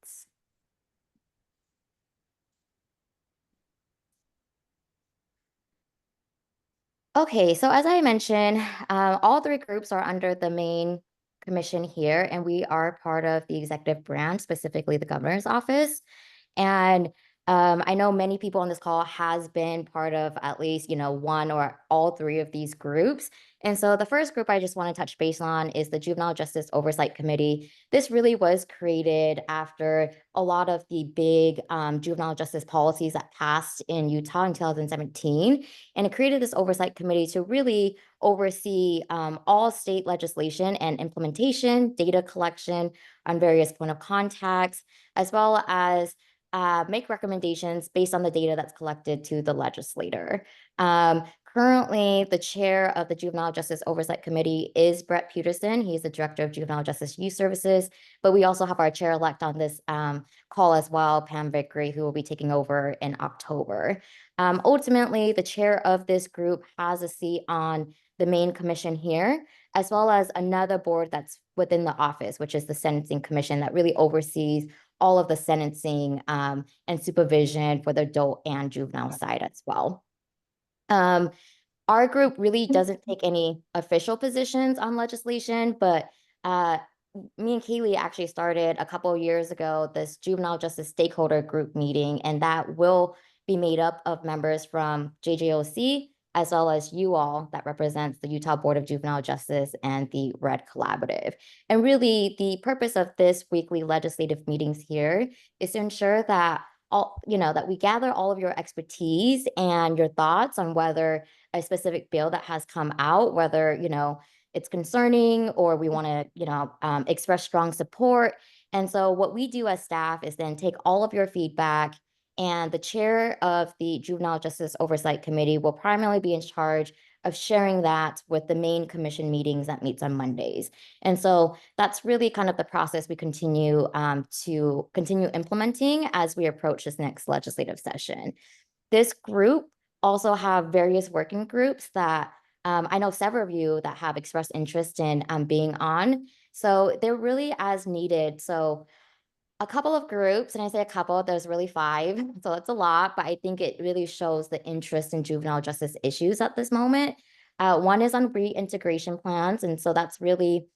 thoughts? Okay, so as I mentioned, all three groups are under the main commission here, and we are part of the executive branch, specifically the governor's office. And I know many people on this call has been part of at least, one or all three of these groups. And so the first group I just want to touch base on is the Juvenile Justice Oversight Committee. This really was created after a lot of the big juvenile justice policies that passed in Utah in 2017. And it created this oversight committee to really oversee all state legislation and implementation, data collection on various point of contacts, as well as make recommendations based on the data that's collected to the legislator. Currently, the chair of the Juvenile Justice Oversight Committee is Brett Peterson. He's the director of Juvenile Justice Youth Services, but we also have our chair-elect on this call as well, Pam Vickery, who will be taking over in October. Ultimately, the chair of this group has a seat on the main commission here, as well as another board that's within the office, which is the Sentencing Commission that really oversees all of the sentencing and supervision for the adult and juvenile side as well. Our group really doesn't take any official positions on legislation, but me and Kaylee actually started a couple of years ago this juvenile justice stakeholder group meeting, and that will be made up of members from JJOC, as well as you all that represents the Utah Board of Juvenile Justice and the Red Collaborative. And really, the purpose of this weekly legislative meetings here is to ensure that that we gather all of your expertise and your thoughts on whether a specific bill that has come out, whether, it's concerning or we want to, express strong support. And so what we do as staff is then take all of your feedback, and the chair of the Juvenile Justice Oversight Committee will primarily be in charge of sharing that with the main commission meetings that meets on Mondays. And so that's really kind of the process we continue to continue implementing as we approach this next legislative session. This group also have various working groups that I know several of you that have expressed interest in being on. So they're really as needed. So a couple of groups, and I say a couple, there's really 5, so that's a lot, but I think it really shows the interest in juvenile justice issues at this moment. One is on reintegration plans, and so that's really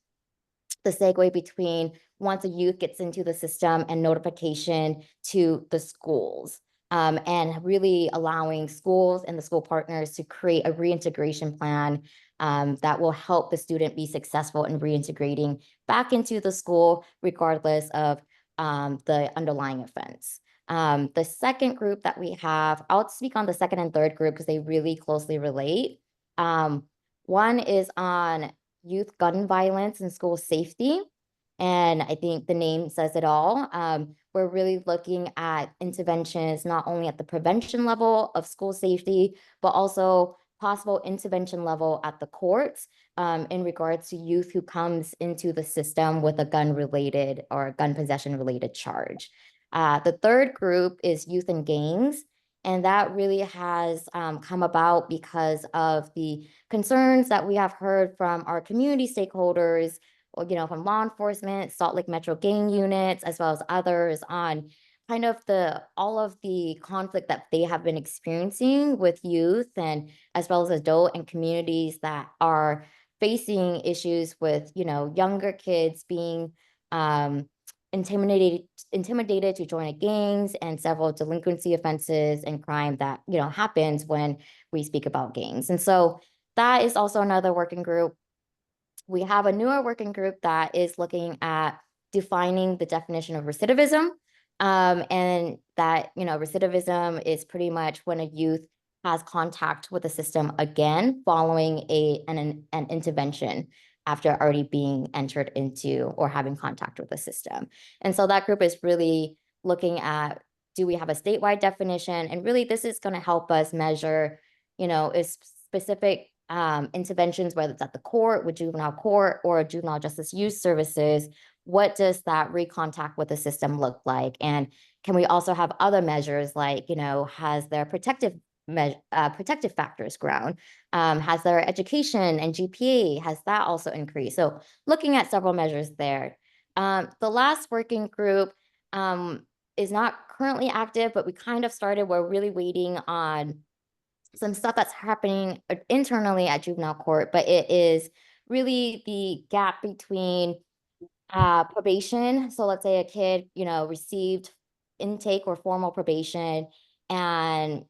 the segue between once a youth gets into the system and notification to the schools, and really allowing schools and the school partners to create a reintegration plan that will help the student be successful in reintegrating back into the school, regardless of the underlying offense. The second group that we have, I'll speak on the second and third group because they really closely relate. One is on youth gun violence and school safety. And I think the name says it all. We're really looking at interventions, not only at the prevention level of school safety, but also possible intervention level at the courts in regards to youth who comes into the system with a gun-related or gun possession-related charge. The third group is youth and gangs, and that really has come about because of the concerns that we have heard from our community stakeholders, from law enforcement, Salt Lake Metro gang units, as well as others on kind of all of the conflict that they have been experiencing with youth and as well as adult and communities that are facing issues with, younger kids being intimidated to join a gangs and several delinquency offenses and crime that, happens when we speak about gangs. And so that is also another working group. We have a newer working group that is looking at defining the definition of recidivism. And that, recidivism is pretty much when a youth has contact with the system again following an intervention after already being entered into or having contact with the system. And so that group is really looking at, do we have a statewide definition? And really this is going to help us measure, is specific interventions, whether it's at the court, with juvenile court or juvenile justice youth services, what does that recontact with the system look like? And can we also have other measures like, has their protective factors grown? Has their education and GPA, has that also increased? So looking at several measures there. The last working group, is not currently active, but we kind of started. We're really waiting on some stuff that's happening internally at juvenile court, but it is really the gap between probation. So let's say a kid, received intake or formal probation, and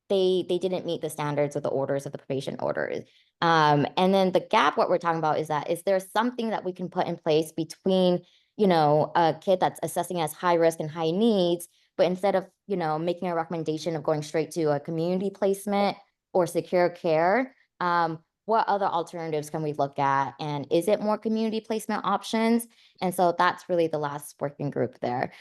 they didn't meet the standards of the orders of the probation orders. And then the gap, what we're talking about is that, is there something that we can put in place between, a kid that's assessing as high risk and high needs, but instead of, making a recommendation of going straight to a community placement or secure care, what other alternatives can we look at? And is it more community placement options? And so that's really the last working group there.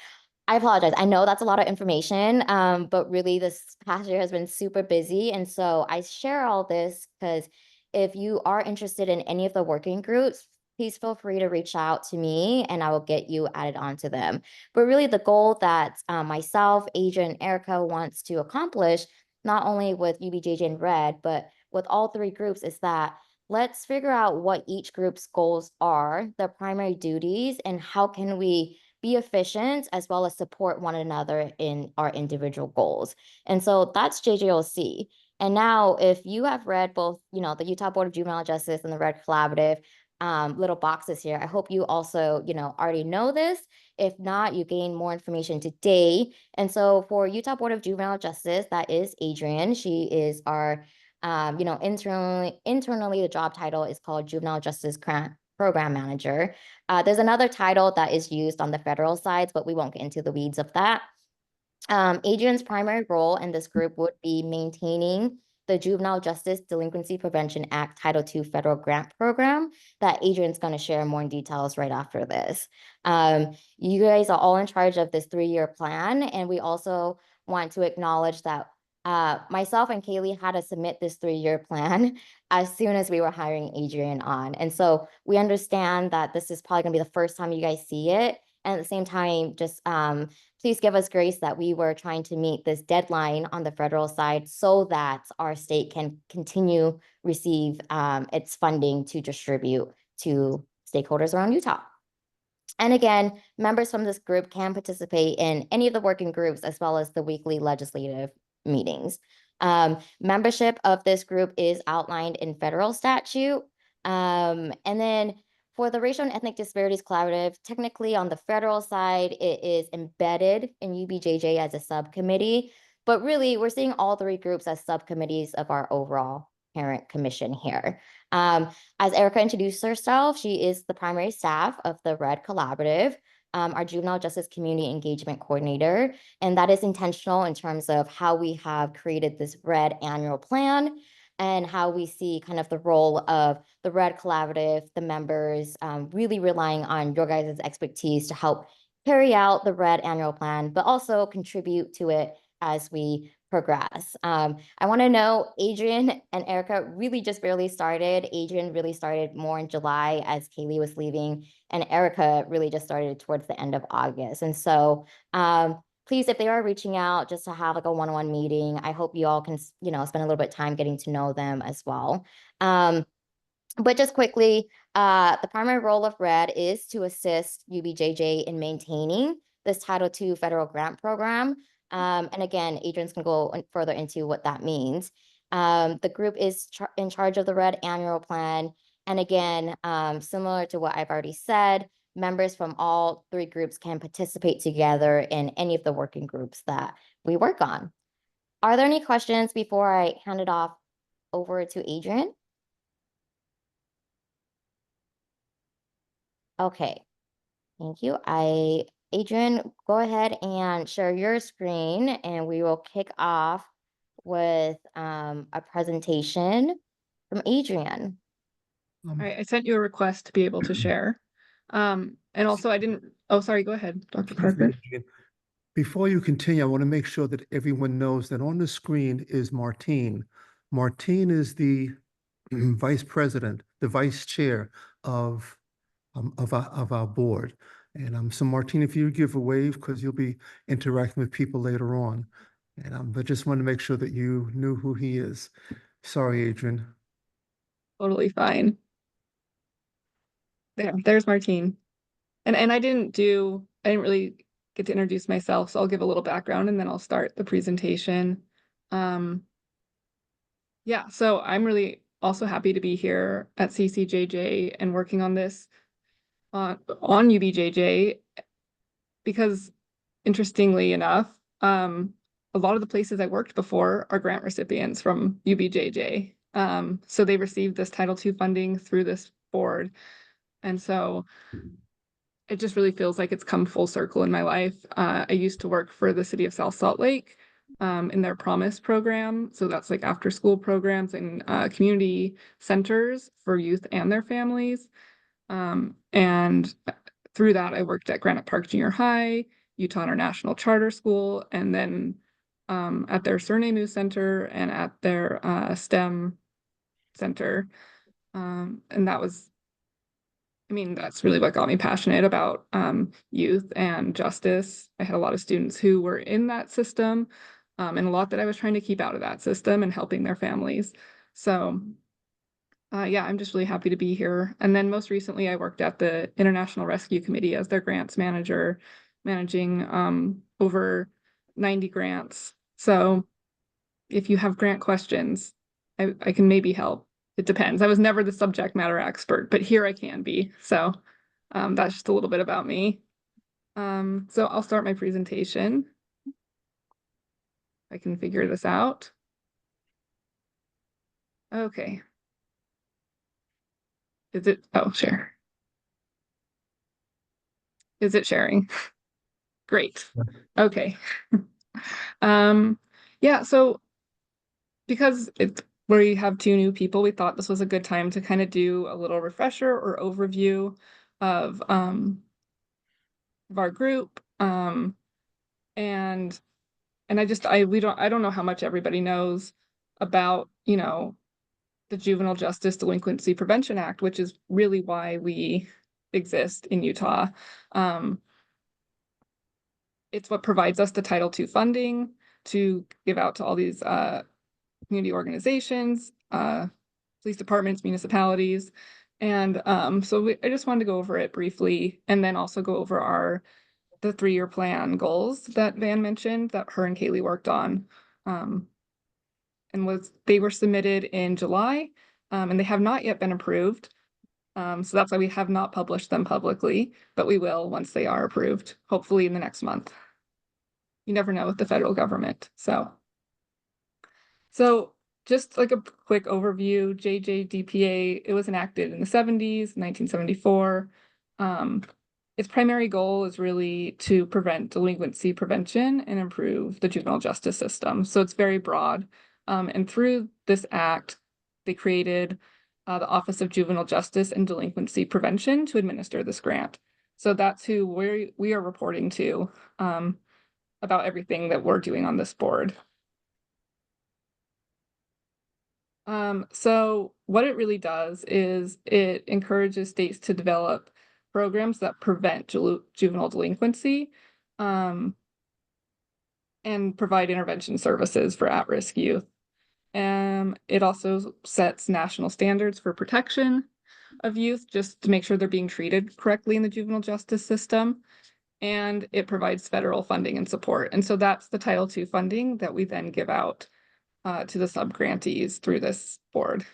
I apologize. I know that's a lot of information, but really this past year has been super busy. And so I share all this because if you are interested in any of the working groups, please feel free to reach out to me and I will get you added onto them. But really the goal that myself, Adrian, and Erica wants to accomplish, not only with UBJJ and Red, but with all three groups, is that let's figure out what each group's goals are, their primary duties, and how can we be efficient as well as support one another in our individual goals. And so that's JJOC. And now if you have read both, the Utah Board of Juvenile Justice and the Red Collaborative little boxes here, I hope you also, already know this. If not, you gain more information today. And so for Utah Board of Juvenile Justice, that is Adrian. She is our internally the job title is called Juvenile Justice Program Manager. There's another title that is used on the federal sides, but we won't get into the weeds of that. Adrian's primary role in this group would be maintaining the Juvenile Justice Delinquency Prevention Act Title II federal grant program that Adrian's going to share more in details right after this. You guys are all in charge of this 3-year plan, and we also want to acknowledge that myself and Kaylee had to submit this 3-year plan as soon as we were hiring Adrian on. And so we understand that this is probably going to be the first time you guys see it. And at the same time, just please give us grace that we were trying to meet this deadline on the federal side so that our state can continue receive its funding to distribute to stakeholders around Utah. And again, members from this group can participate in any of the working groups as well as the weekly legislative meetings. Membership of this group is outlined in federal statute. And then for the Racial and Ethnic Disparities Collaborative, technically on the federal side, it is embedded in UBJJ as a subcommittee, but really we're seeing all three groups as subcommittees of our overall parent commission here. As Erica introduced herself, she is the primary staff of the Red Collaborative, our Juvenile Justice Community Engagement Coordinator, and that is intentional in terms of how we have created this Red annual plan and how we see kind of the role of the Red Collaborative, the members really relying on your guys' expertise to help carry out the Red annual plan, but also contribute to it as we progress. I want to know Adrian and Erica really just barely started. Adrian really started more in July as Kaylee was leaving, and Erica really just started towards the end of August. And so please, if they are reaching out just to have like a one-on-one meeting, I hope you all can, spend a little bit of time getting to know them as well. But just quickly, the primary role of RED is to assist UBJJ in maintaining this Title II federal grant program. And again, Adrian's going to go further into what that means. The group is in charge of the RED annual plan. And again, similar to what I've already said, members from all three groups can participate together in any of the working groups that we work on. Are there any questions before I hand it off over to Adrian? Okay, thank you. Adrian, go ahead and share your screen and we will kick off with a presentation from Adrian. I sent you a request to be able to share. And also I didn't, oh, sorry, go ahead, Dr. Parker. Before you continue, I want to make sure that everyone knows that on the screen is Martine. Martine is the vice president, the vice chair of our board. And so Martine, if you give a wave, because you'll be interacting with people later on. And but just want to make sure that you knew who he is. Sorry, Adrian. Totally fine. There's Martine. And I didn't really get to introduce myself. So I'll give a little background and then I'll start the presentation. Yeah, so I'm really also happy to be here at CCJJ and working on this on UBJJ because, interestingly enough, a lot of the places I worked before are grant recipients from UBJJ. So they received this Title II funding through this board. And so it just really feels like it's come full circle in my life. I used to work for the city of South Salt Lake in their Promise program. So that's like after school programs and community centers for youth and their families. And through that, I worked at Granite Park Junior High, Utah International Charter School, and then at their Suriname Center and at their STEM Center. And that was, I mean, that's really what got me passionate about youth and justice. I had a lot of students who were in that system and a lot that I was trying to keep out of that system and helping their families. So yeah, I'm just really happy to be here. And then most recently, I worked at the International Rescue Committee as their grants manager, managing over 90 grants. So if you have grant questions, I can maybe help. It depends. I was never the subject matter expert, but here I can be. So that's just a little bit about me. So I'll start my presentation. I can figure this out. Okay. Is it, oh, share. Is it sharing? Great. Okay. Yeah, so because we have two new people, we thought this was a good time to kind of do a little refresher or overview of our group. And I don't know how much everybody knows about, you know, the Juvenile Justice Delinquency Prevention Act, which is really why we exist in Utah. It's what provides us the Title II funding to give out to all these community organizations, police departments, municipalities. And so I just wanted to go over it briefly and then also go over the 3-year plan goals that Van mentioned that her and Kaylee worked on. And they were submitted in July and they have not yet been approved. So that's why we have not published them publicly, but we will once they are approved, hopefully in the next month. You never know with the federal government. So just like a quick overview, JJDPA, it was enacted in the 70s, 1974. Its primary goal is really to prevent delinquency prevention and improve the juvenile justice system. So it's very broad. And through this act, they created the Office of Juvenile Justice and Delinquency Prevention to administer this grant. So that's who we are reporting to about everything that we're doing on this board. So what it really does is it encourages states to develop programs that prevent juvenile delinquency and provide intervention services for at-risk youth. It also sets national standards for protection of youth just to make sure they're being treated correctly in the juvenile justice system. And it provides federal funding and support. And so that's the Title II funding that we then give out to the sub-grantees through this board.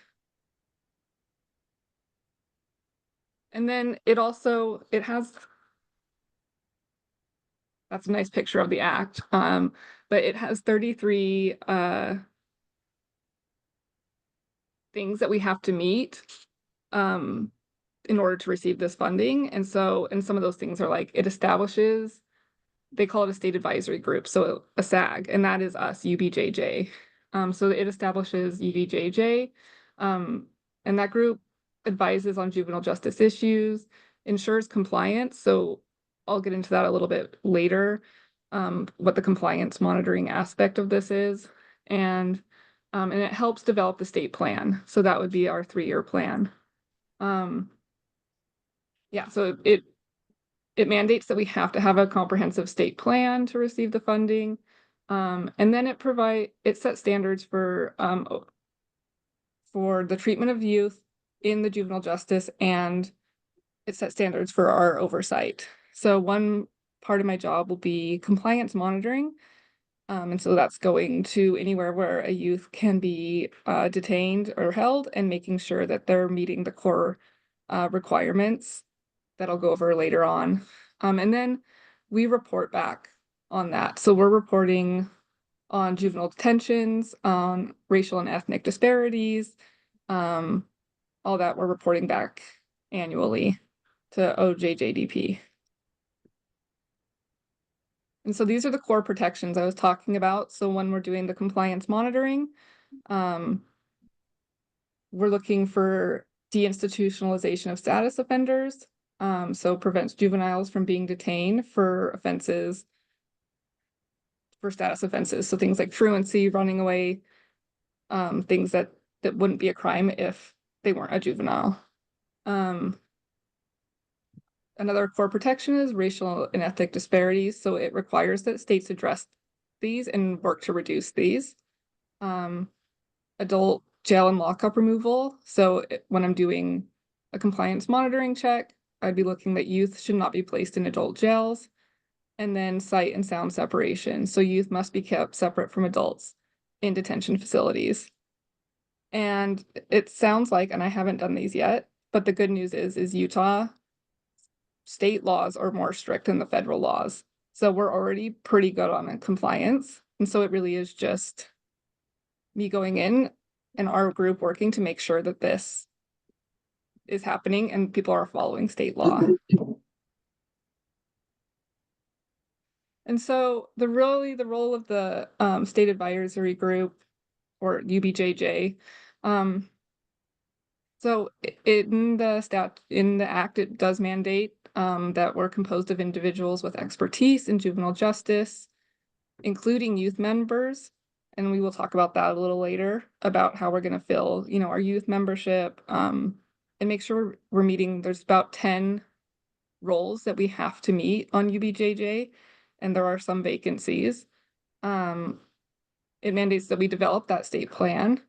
And then it has, that's a nice picture of the act, but it has 33 things that we have to meet in order to receive this funding. And some of those things are like, it establishes, they call it a state advisory group, so a SAG, and that is us, UBJJ. So it establishes UBJJ, and that group advises on juvenile justice issues, ensures compliance. So I'll get into that a little bit later, what the compliance monitoring aspect of this is. And it helps develop the state plan. So that would be our 3-year plan. Yeah, so it mandates that we have to have a comprehensive state plan to receive the funding. And then it sets standards for the treatment of youth in the juvenile justice, and it sets standards for our oversight. So one part of my job will be compliance monitoring. And so that's going to anywhere where a youth can be detained or held and making sure that they're meeting the core requirements that I'll go over later on. And then we report back on that. So we're reporting on juvenile detentions, on racial and ethnic disparities, all that we're reporting back annually to OJJDP. And so these are the core protections I was talking about. So when we're doing the compliance monitoring, we're looking for deinstitutionalization of status offenders. So prevents juveniles from being detained for offenses, for status offenses. So things like truancy, running away, things that wouldn't be a crime if they weren't a juvenile. Another core protection is racial and ethnic disparities. So it requires that states address these and work to reduce these. Adult jail and lockup removal. So when I'm doing a compliance monitoring check, I'd be looking that youth should not be placed in adult jails. And then sight and sound separation. So youth must be kept separate from adults in detention facilities. And it sounds like, and I haven't done these yet, but the good news is Utah state laws are more strict than the federal laws. So we're already pretty good on compliance. And so it really is just me going in and our group working to make sure that this is happening and people are following state law. And so the role of the state advisory group, or UBJJ, so in the act, it does mandate that we're composed of individuals with expertise in juvenile justice, including youth members. And we will talk about that a little later, about how we're going to fill, our youth membership, and make sure we're meeting. There's about 10 roles that we have to meet on UBJJ, and there are some vacancies. It mandates that we develop that state plan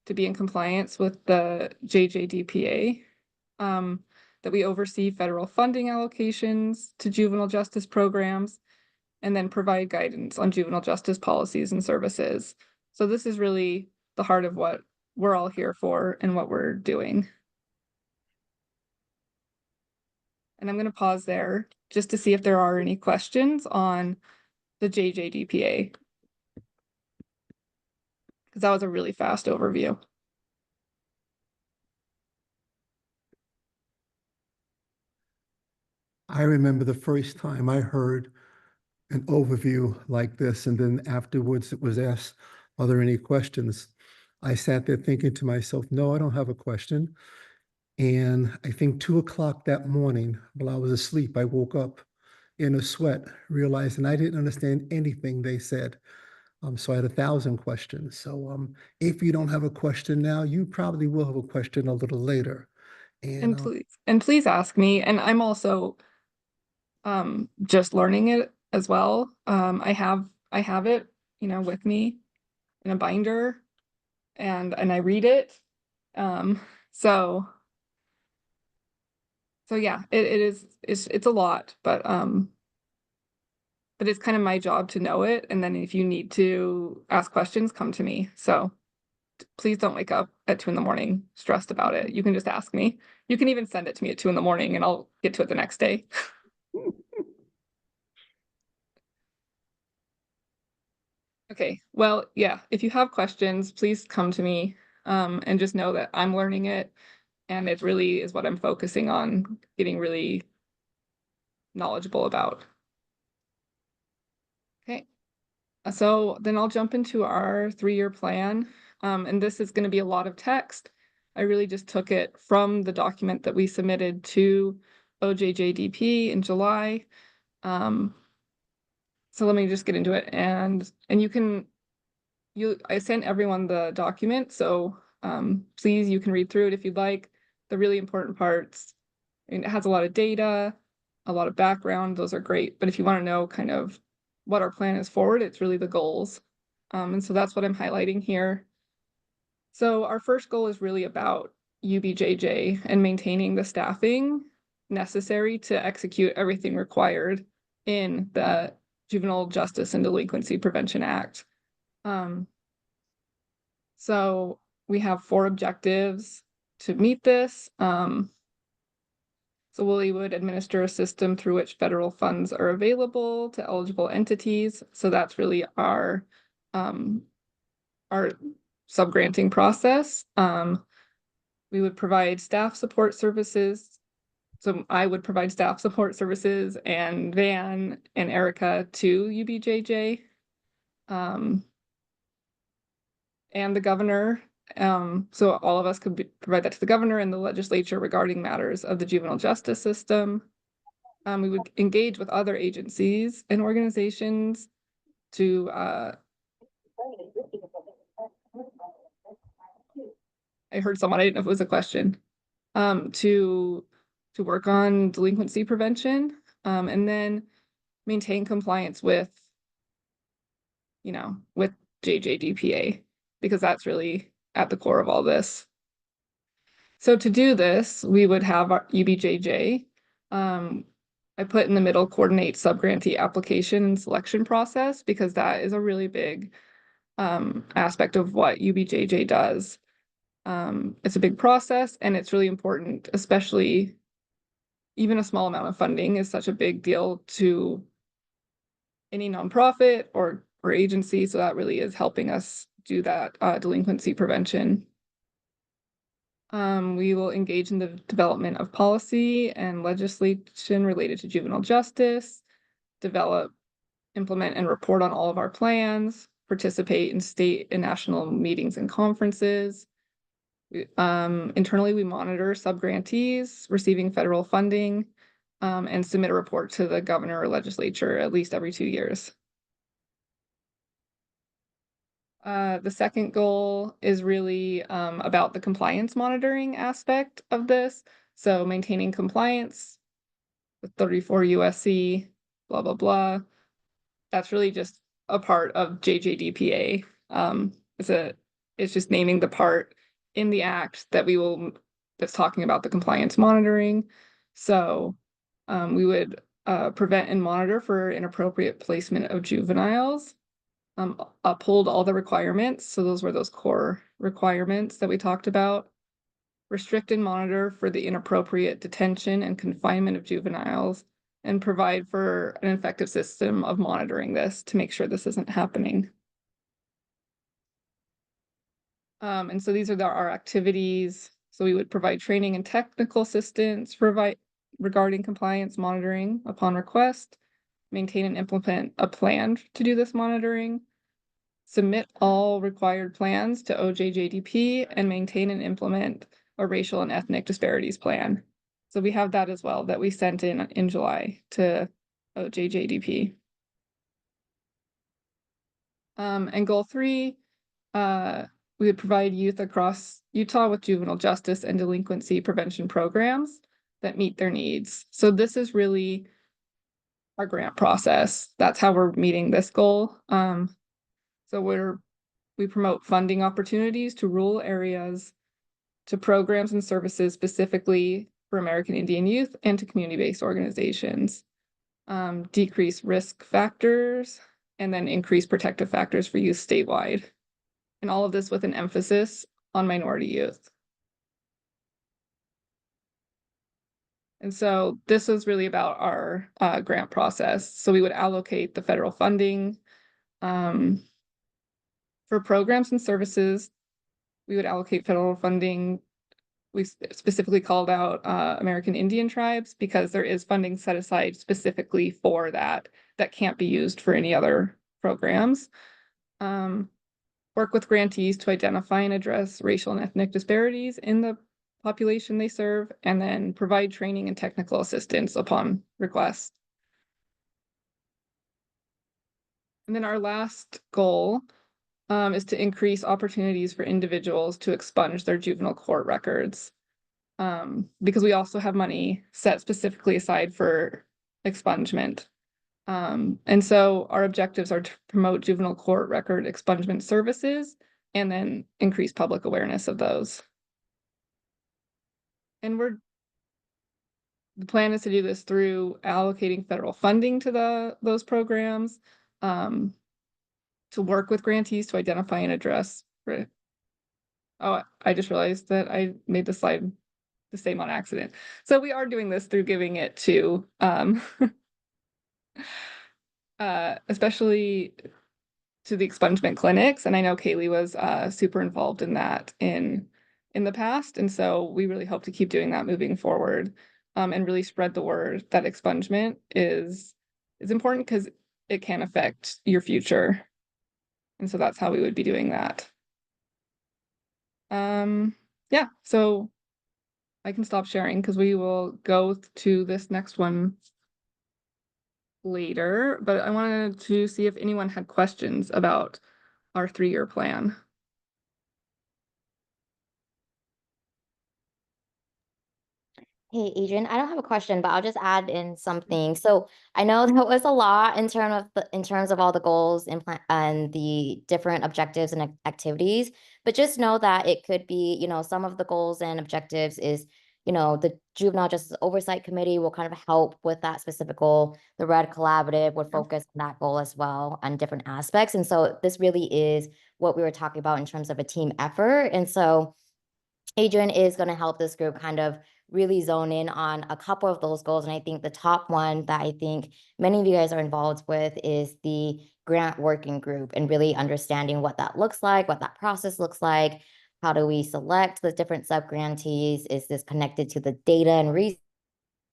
to be in compliance with the JJDPA, that we oversee federal funding allocations to juvenile justice programs, and then provide guidance on juvenile justice policies and services. So this is really the heart of what we're all here for and what we're doing. And I'm going to pause there just to see if there are any questions on the JJDPA, because that was a really fast overview. I remember the first time I heard an overview like this, and then afterwards it was asked, are there any questions? I sat there thinking to myself, no, I don't have a question. And I think 2 o'clock that morning, while I was asleep, I woke up in a sweat, realizing I didn't understand anything they said. So I had 1,000 questions. So if you don't have a question now, you probably will have a question a little later. And please ask me. And I'm also just learning it as well. I have it, with me in a binder, and I read it. So yeah, it's a lot, but it's kind of my job to know it. And then if you need to ask questions, come to me. So please don't wake up at 2 a.m. stressed about it. You can just ask me. You can even send it to me at 2 a.m. and I'll get to it the next day. Okay, well, yeah, if you have questions, please come to me, and just know that I'm learning it, and it really is what I'm focusing on getting really knowledgeable about. Okay, so then I'll jump into our 3-year plan, and this is going to be a lot of text. I really just took it from the document that we submitted to OJJDP in July. So let me just get into it, and I sent everyone the document, so please, you can read through it if you'd like. The really important parts, it has a lot of data, a lot of background, those are great. But if you want to know kind of what our plan is forward, it's really the goals. And so that's what I'm highlighting here. So our first goal is really about UBJJ and maintaining the staffing necessary to execute everything required in the Juvenile Justice and Delinquency Prevention Act. So we have 4 objectives to meet this. So we would administer a system through which federal funds are available to eligible entities. So that's really our subgranting process. We would provide staff support services. So I would provide staff support services and Van and Erica to UBJJ. And the governor. So all of us could provide that to the governor and the legislature regarding matters of the juvenile justice system. We would engage with other agencies and organizations to I heard someone, I didn't know if it was a question, to work on delinquency prevention, and then maintain compliance with, with JJDPA, because that's really at the core of all this. So to do this, we would have our UBJJ. I put in the middle, coordinate subgrantee application and selection process, because that is a really big aspect of what UBJJ does. It's a big process, and it's really important, especially even a small amount of funding is such a big deal to any nonprofit or agency. So that really is helping us do that delinquency prevention. We will engage in the development of policy and legislation related to juvenile justice, develop, implement, and report on all of our plans, participate in state and national meetings and conferences. Internally, we monitor subgrantees receiving federal funding, and submit a report to the governor or legislature at least every 2 years. The second goal is really about the compliance monitoring aspect of this. So maintaining compliance with 34 USC, blah, blah, blah. That's really just a part of JJDPA. It's just naming the part in the act that's talking about the compliance monitoring. So we would prevent and monitor for inappropriate placement of juveniles, uphold all the requirements. So those were those core requirements that we talked about. Restrict and monitor for the inappropriate detention and confinement of juveniles, and provide for an effective system of monitoring this to make sure this isn't happening. And so these are our activities. So we would provide training and technical assistance regarding compliance monitoring upon request, maintain and implement a plan to do this monitoring, submit all required plans to OJJDP, and maintain and implement a racial and ethnic disparities plan. So we have that as well that we sent in July to OJJDP. And goal 3, we would provide youth across Utah with juvenile justice and delinquency prevention programs that meet their needs. So this is really our grant process. That's how we're meeting this goal. So we promote funding opportunities to rural areas, to programs and services specifically for American Indian youth, and to community-based organizations. Decrease risk factors, and then increase protective factors for youth statewide. And all of this with an emphasis on minority youth. And so this is really about our grant process. So we would allocate the federal funding for programs and services. We would allocate federal funding. We specifically called out American Indian tribes, because there is funding set aside specifically for that can't be used for any other programs. Work with grantees to identify and address racial and ethnic disparities in the population they serve, and then provide training and technical assistance upon request. And then our last goal is to increase opportunities for individuals to expunge their juvenile court records, because we also have money set specifically aside for expungement. And so our objectives are to promote juvenile court record expungement services, and then increase public awareness of those. And the plan is to do this through allocating federal funding to those programs, to work with grantees to identify and address. Oh, I just realized that I made the slide the same on accident. So we are doing this through giving it to, especially to the expungement clinics. And I know Kaylee was super involved in that in the past. And so we really hope to keep doing that moving forward, and really spread the word that expungement is important because it can affect your future. And so that's how we would be doing that. Yeah, so I can stop sharing because we will go to this next one later, but I wanted to see if anyone had questions about our 3-year plan. Hey, Adrian, I don't have a question, but I'll just add in something. So I know that was a lot in terms of all the goals and and the different objectives and activities, but just know that it could be, some of the goals and objectives is, the Juvenile Justice Oversight Committee will kind of help with that specific goal. The Red Collaborative would focus on that goal as well on different aspects. And so this really is what we were talking about in terms of a team effort. And so Adrian is going to help this group kind of really zone in on a couple of those goals. And I think the top one that I think many of you guys are involved with is the grant working group and really understanding what that looks like, what that process looks like. How do we select the different sub-grantees? Is this connected to the data and research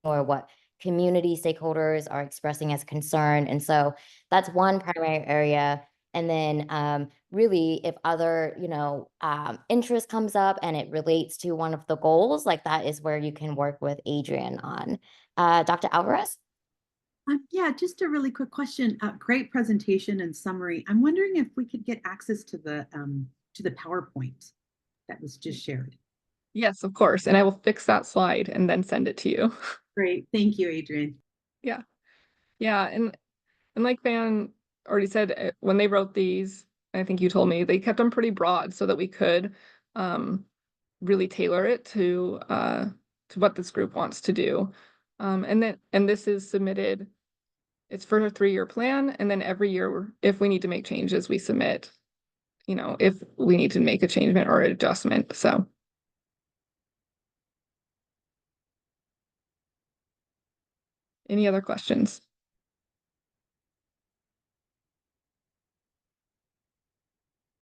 or what community stakeholders are expressing as concern? And so that's one primary area. And then really, if other, interest comes up and it relates to one of the goals, like that is where you can work with Adrian on. Dr. Alvarez? Yeah, just a really quick question. Great presentation and summary. I'm wondering if we could get access to the PowerPoint that was just shared. Yes, of course. And I will fix that slide and then send it to you. Great. Thank you, Adrian. Yeah. Yeah. And like Van already said, when they wrote these, I think you told me, they kept them pretty broad so that we could really tailor it to what this group wants to do. And this is submitted, it's for a 3-year plan. And then every year, if we need to make changes, we submit, if we need to make a change or an adjustment. So. Any other questions?